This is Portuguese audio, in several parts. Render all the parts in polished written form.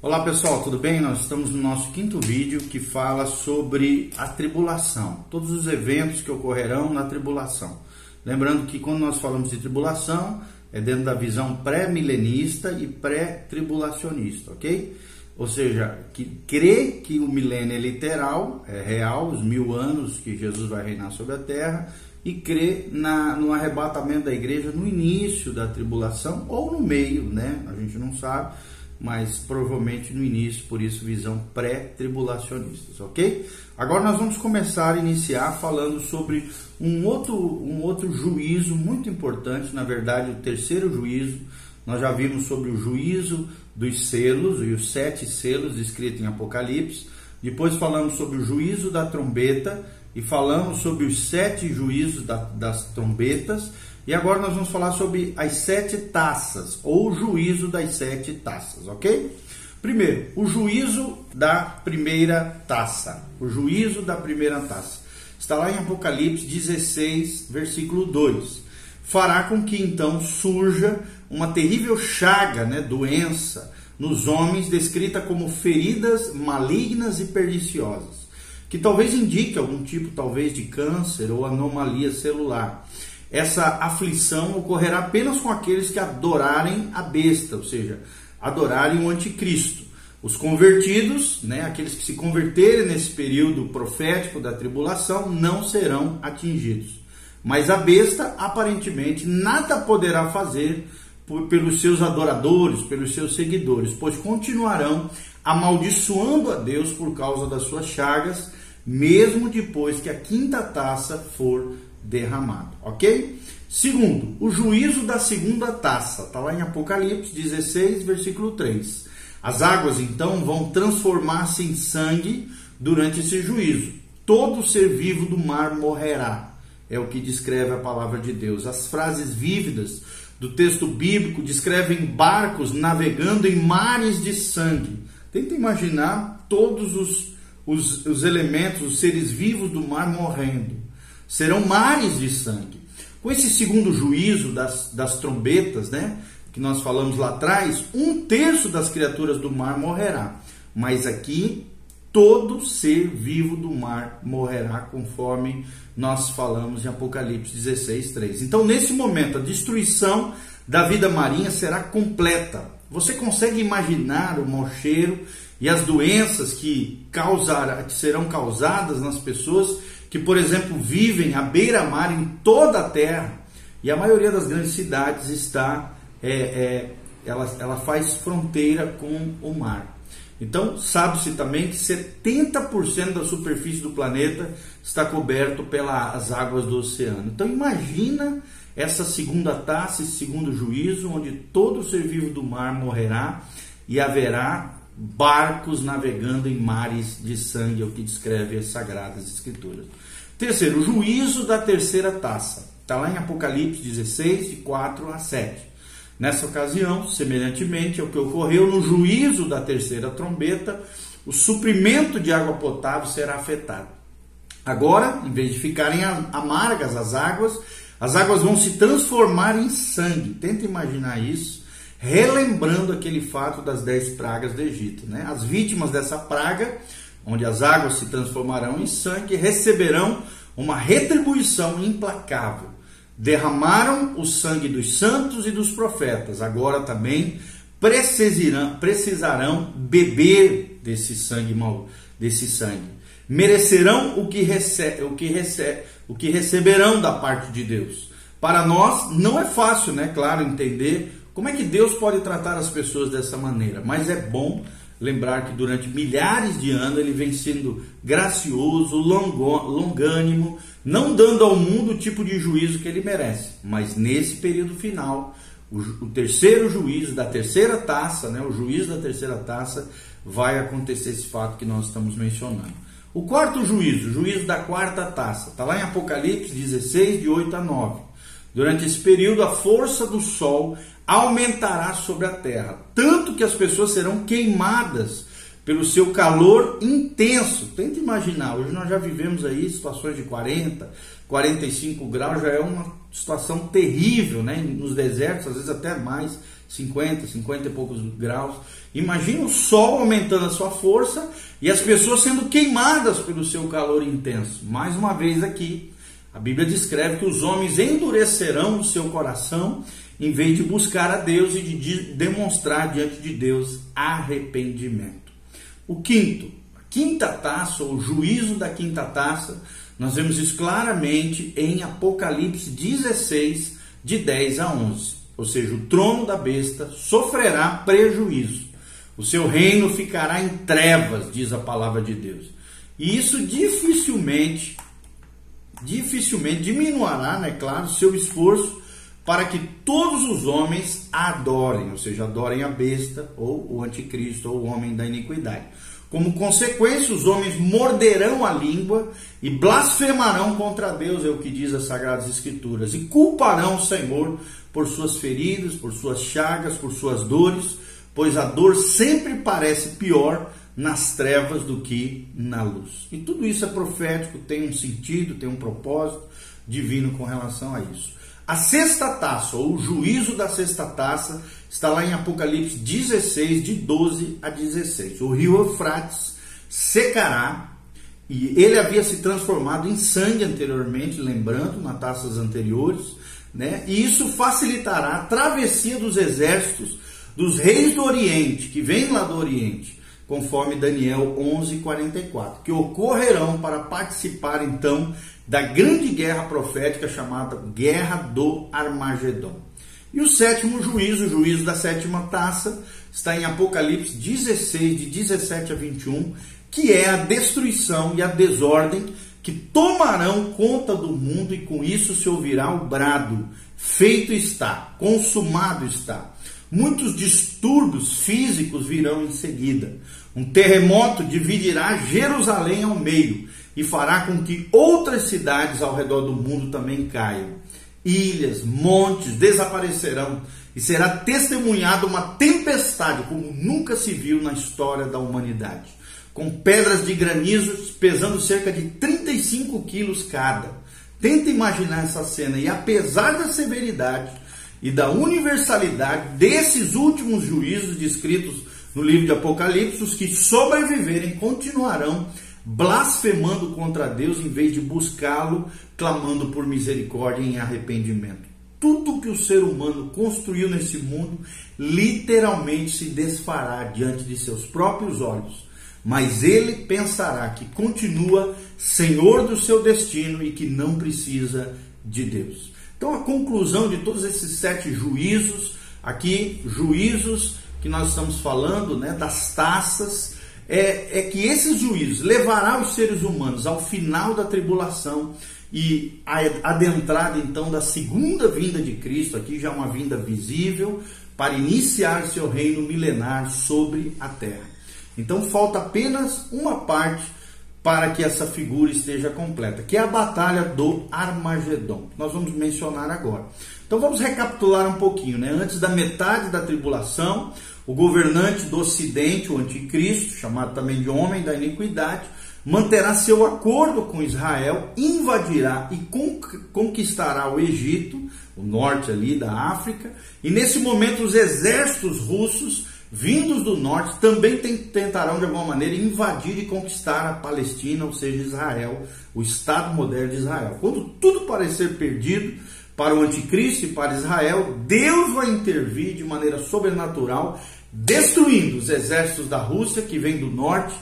Olá pessoal, tudo bem? Nós estamos no nosso quinto vídeo que fala sobre a tribulação, todos os eventos que ocorrerão na tribulação. Lembrando que quando nós falamos de tribulação, é dentro da visão pré-milenista e pré-tribulacionista, ok? Ou seja, que crê que o milênio é literal, é real, os 1000 anos que Jesus vai reinar sobre a terra, e crê no arrebatamento da igreja no início da tribulação ou no meio, né? A gente não sabe, mas provavelmente no início, por isso visão pré-tribulacionistas, ok? Agora nós vamos iniciar falando sobre um outro juízo muito importante, na verdade o terceiro juízo. Nós já vimos sobre o juízo dos selos e os 7 selos descritos em Apocalipse. Depois falamos sobre o juízo da trombeta e falamos sobre os 7 juízos das trombetas. E agora nós vamos falar sobre as 7 taças, ou o juízo das 7 taças, ok? Primeiro, o juízo da primeira taça. O juízo da primeira taça. Está lá em Apocalipse 16, versículo 2. Fará com que então surja uma terrível chaga, doença, nos homens, descrita como feridas malignas e perniciosas, que talvez indique algum tipo talvez de câncer ou anomalia celular. Essa aflição ocorrerá apenas com aqueles que adorarem a besta, ou seja, adorarem o anticristo. Os convertidos, aqueles que se converterem nesse período profético da tribulação, não serão atingidos. Mas a besta, aparentemente, nada poderá fazer pelos seus adoradores, pelos seus seguidores, pois continuarão amaldiçoando a Deus por causa das suas chagas, mesmo depois que a quinta taça for derramado, ok? Segundo, o juízo da segunda taça, está lá em Apocalipse 16, versículo 3. As águas então vão transformar-se em sangue durante esse juízo. Todo ser vivo do mar morrerá, é o que descreve a palavra de Deus. As frases vívidas do texto bíblico descrevem barcos navegando em mares de sangue. Tenta imaginar todos os elementos, os seres vivos do mar morrendo. Serão mares de sangue. Com esse segundo juízo das trombetas, que nós falamos lá atrás, 1/3 das criaturas do mar morrerá. Mas aqui, todo ser vivo do mar morrerá, conforme nós falamos em Apocalipse 16, 3. Então, nesse momento, a destruição da vida marinha será completa. Você consegue imaginar o mau cheiro e as doenças que serão causadas nas pessoas que, por exemplo, vivem à beira-mar em toda a terra, e a maioria das grandes cidades ela faz fronteira com o mar. Então, sabe-se também que 70% da superfície do planeta está coberto pelas águas do oceano. Então, imagina essa segunda taça, esse segundo juízo, onde todo ser vivo do mar morrerá e haverá barcos navegando em mares de sangue, é o que descreve as Sagradas Escrituras. Terceiro, o juízo da terceira taça. Está lá em Apocalipse 16, de 4 a 7. Nessa ocasião, semelhantemente ao que ocorreu no juízo da terceira trombeta, o suprimento de água potável será afetado. Agora, em vez de ficarem amargas as águas vão se transformar em sangue. Tenta imaginar isso, relembrando aquele fato das 10 pragas do Egito. As vítimas dessa praga, onde as águas se transformarão em sangue, receberão uma retribuição implacável. Derramaram o sangue dos santos e dos profetas, agora também precisarão beber desse sangue. Merecerão o que receberão da parte de Deus. Para nós não é fácil, claro, entender como é que Deus pode tratar as pessoas dessa maneira, mas é bom lembrar que durante milhares de anos ele vem sendo gracioso, longânimo, não dando ao mundo o tipo de juízo que ele merece. Mas nesse período final, o terceiro juízo da terceira taça, o juízo da terceira taça, vai acontecer esse fato que nós estamos mencionando. O quarto juízo, o juízo da quarta taça, está lá em Apocalipse 16, de 8 a 9. Durante esse período, a força do sol aumentará sobre a terra, tanto que as pessoas serão queimadas pelo seu calor intenso. Tenta imaginar, hoje nós já vivemos aí situações de 40, 45 graus, já é uma situação terrível, nos desertos, às vezes até mais, 50 e poucos graus. Imagina o sol aumentando a sua força e as pessoas sendo queimadas pelo seu calor intenso. Mais uma vez aqui, a Bíblia descreve que os homens endurecerão o seu coração em vez de buscar a Deus e de demonstrar diante de Deus arrependimento. O quinto, a quinta taça, ou o juízo da quinta taça, nós vemos isso claramente em Apocalipse 16, de 10 a 11. Ou seja, o trono da besta sofrerá prejuízo. O seu reino ficará em trevas, diz a palavra de Deus. E isso dificilmente diminuirá, né, claro, seu esforço para que todos os homens adorem, ou seja, adorem a besta, ou o anticristo, ou o homem da iniquidade. Como consequência, os homens morderão a língua e blasfemarão contra Deus, é o que diz as Sagradas Escrituras, e culparão o Senhor por suas feridas, por suas chagas, por suas dores, pois a dor sempre parece pior nas trevas do que na luz. E tudo isso é profético, tem um sentido, tem um propósito divino com relação a isso. A sexta taça, ou o juízo da sexta taça, está lá em Apocalipse 16, de 12 a 16. O rio Eufrates secará, e ele havia se transformado em sangue anteriormente, lembrando, nas taças anteriores, né? E isso facilitará a travessia dos exércitos dos reis do Oriente, que vêm lá do Oriente, conforme Daniel 11:44, que ocorrerão para participar então da grande guerra profética chamada Guerra do Armagedon. E o sétimo juízo, o juízo da sétima taça, está em Apocalipse 16, de 17 a 21, que é a destruição e a desordem que tomarão conta do mundo, e com isso se ouvirá o brado: feito está, consumado está. Muitos distúrbios físicos virão em seguida. Um terremoto dividirá Jerusalém ao meio e fará com que outras cidades ao redor do mundo também caiam. Ilhas, montes desaparecerão e será testemunhada uma tempestade como nunca se viu na história da humanidade, com pedras de granizo pesando cerca de 35 quilos cada. Tenta imaginar essa cena, e apesar da severidade e da universalidade desses últimos juízos descritos no livro de Apocalipse, os que sobreviverem continuarão blasfemando contra Deus em vez de buscá-lo, clamando por misericórdia e em arrependimento. Tudo que o ser humano construiu nesse mundo literalmente se desfará diante de seus próprios olhos, mas ele pensará que continua senhor do seu destino e que não precisa de Deus. Então, a conclusão de todos esses 7 juízos, aqui, juízos que nós estamos falando, né, das taças, é que esses juízos levará os seres humanos ao final da tribulação e a adentrada então da segunda vinda de Cristo, aqui já uma vinda visível, para iniciar seu reino milenar sobre a terra. Então falta apenas uma parte para que essa figura esteja completa, que é a batalha do Armagedon. Nós vamos mencionar agora. Então vamos recapitular um pouquinho, né? Antes da metade da tribulação, o governante do Ocidente, o anticristo, chamado também de homem da iniquidade, manterá seu acordo com Israel, invadirá e conquistará o Egito, o norte ali da África, e nesse momento os exércitos russos vindos do norte também tentarão de alguma maneira invadir e conquistar a Palestina, ou seja, Israel, o Estado moderno de Israel. Quando tudo parecer perdido para o anticristo e para Israel, Deus vai intervir de maneira sobrenatural, destruindo os exércitos da Rússia que vem do norte,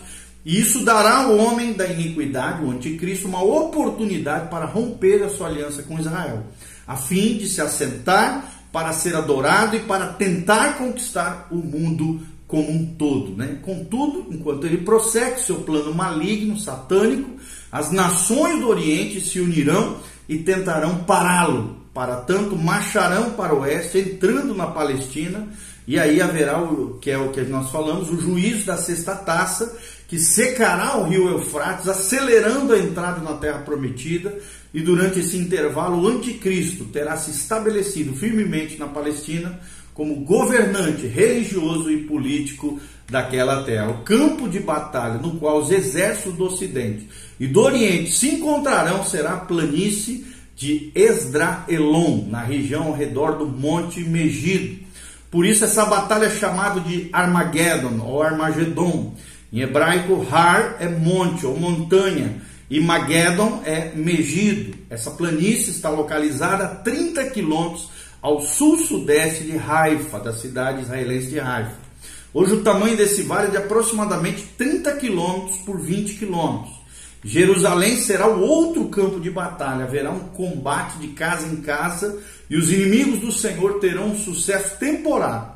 e isso dará ao homem da iniquidade, o anticristo, uma oportunidade para romper a sua aliança com Israel, a fim de se assentar para ser adorado e para tentar conquistar o mundo como um todo, né? Contudo, enquanto ele prossegue seu plano maligno, satânico, as nações do Oriente se unirão e tentarão pará-lo. Para tanto, marcharão para o oeste, entrando na Palestina, e aí haverá, que é o que nós falamos, o juízo da sexta taça, que secará o rio Eufrates, acelerando a entrada na terra prometida, e durante esse intervalo o anticristo terá se estabelecido firmemente na Palestina como governante religioso e político daquela terra. O campo de batalha no qual os exércitos do Ocidente e do Oriente se encontrarão será a planície de Esdraelon, na região ao redor do Monte Megido. Por isso essa batalha é chamada de Armageddon ou Armagedon. Em hebraico, Har é monte ou montanha e Magedon é Megido. Essa planície está localizada a 30 quilômetros ao sul-sudeste de Haifa, da cidade israelense de Haifa. Hoje o tamanho desse vale é de aproximadamente 30 quilômetros por 20 quilômetros. Jerusalém será o outro campo de batalha, haverá um combate de casa em casa e os inimigos do Senhor terão um sucesso temporário.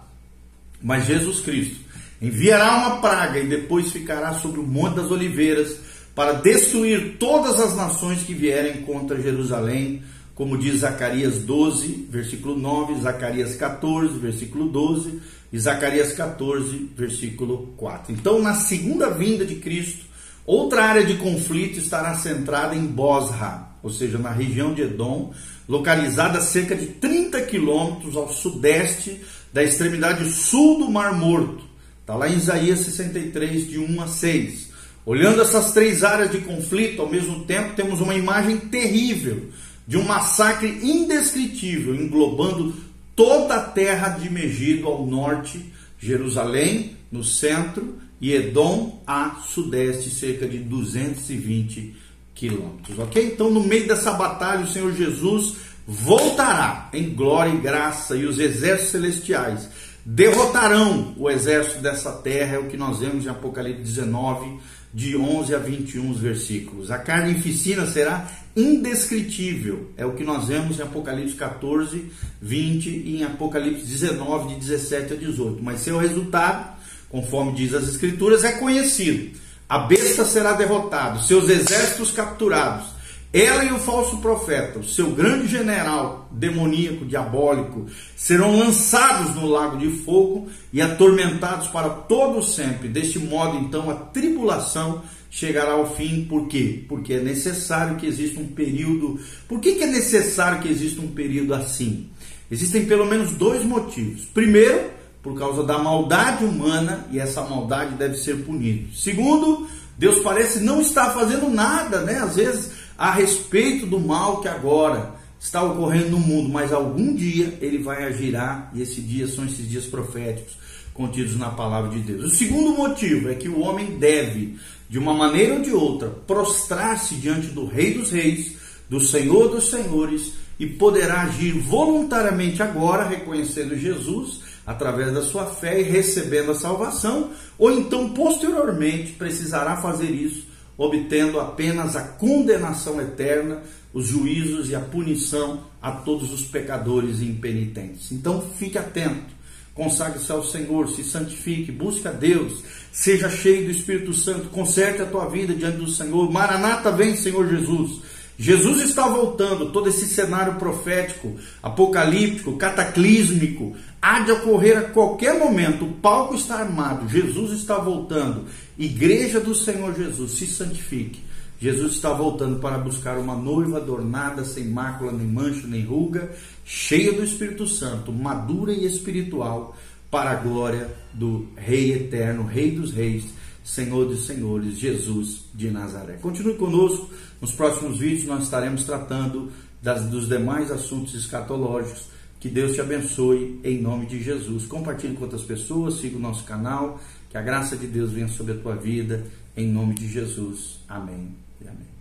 Mas Jesus Cristo enviará uma praga e depois ficará sobre o Monte das Oliveiras para destruir todas as nações que vierem contra Jerusalém, como diz Zacarias 12, versículo 9, Zacarias 14, versículo 12 e Zacarias 14, versículo 4. Então, na segunda vinda de Cristo, outra área de conflito estará centrada em Bosra, ou seja, na região de Edom, localizada a cerca de 30 quilômetros ao sudeste da extremidade sul do Mar Morto. Está lá em Isaías 63, de 1 a 6. Olhando essas três áreas de conflito, ao mesmo tempo, temos uma imagem terrível de um massacre indescritível, englobando toda a terra de Megido ao norte, Jerusalém no centro e Edom a sudeste, cerca de 220 quilômetros. Ok? Então, no meio dessa batalha, o Senhor Jesus voltará em glória e graça, e os exércitos celestiais derrotarão o exército dessa terra. É o que nós vemos em Apocalipse 19, de 11 a 21 versículos. A carnificina será indescritível. É o que nós vemos em Apocalipse 14, 20 e em Apocalipse 19, de 17 a 18. Mas seu resultado, conforme diz as Escrituras, é conhecido. A besta será derrotada, seus exércitos capturados. Ela e o falso profeta, o seu grande general demoníaco, diabólico, serão lançados no lago de fogo e atormentados para todo sempre. Deste modo, então, a tribulação chegará ao fim. Por quê? Porque é necessário que exista um período. Por que é necessário que exista um período assim? Existem pelo menos dois motivos. Primeiro, por causa da maldade humana, e essa maldade deve ser punida. Segundo, Deus parece não estar fazendo nada, né? Às vezes, a respeito do mal que agora está ocorrendo no mundo, mas algum dia ele vai agirá, e esse dia são esses dias proféticos contidos na palavra de Deus. O segundo motivo é que o homem deve, de uma maneira ou de outra, prostrar-se diante do Rei dos Reis, do Senhor dos Senhores, e poderá agir voluntariamente agora, reconhecendo Jesus através da sua fé e recebendo a salvação, ou então posteriormente precisará fazer isso obtendo apenas a condenação eterna, os juízos e a punição a todos os pecadores e impenitentes. Então fique atento, consagre-se ao Senhor, se santifique, busque a Deus, seja cheio do Espírito Santo, conserte a tua vida diante do Senhor. Maranata, vem, Senhor Jesus. Jesus está voltando. Todo esse cenário profético, apocalíptico, cataclísmico, há de ocorrer a qualquer momento. O palco está armado, Jesus está voltando. Igreja do Senhor Jesus, se santifique. Jesus está voltando para buscar uma noiva adornada, sem mácula, nem mancha, nem ruga, cheia do Espírito Santo, madura e espiritual, para a glória do Rei eterno, Rei dos Reis, Senhor dos Senhores, Jesus de Nazaré. Continue conosco. Nos próximos vídeos nós estaremos tratando dos demais assuntos escatológicos. Que Deus te abençoe em nome de Jesus. Compartilhe com outras pessoas, siga o nosso canal. Que a graça de Deus venha sobre a tua vida em nome de Jesus. Amém e amém.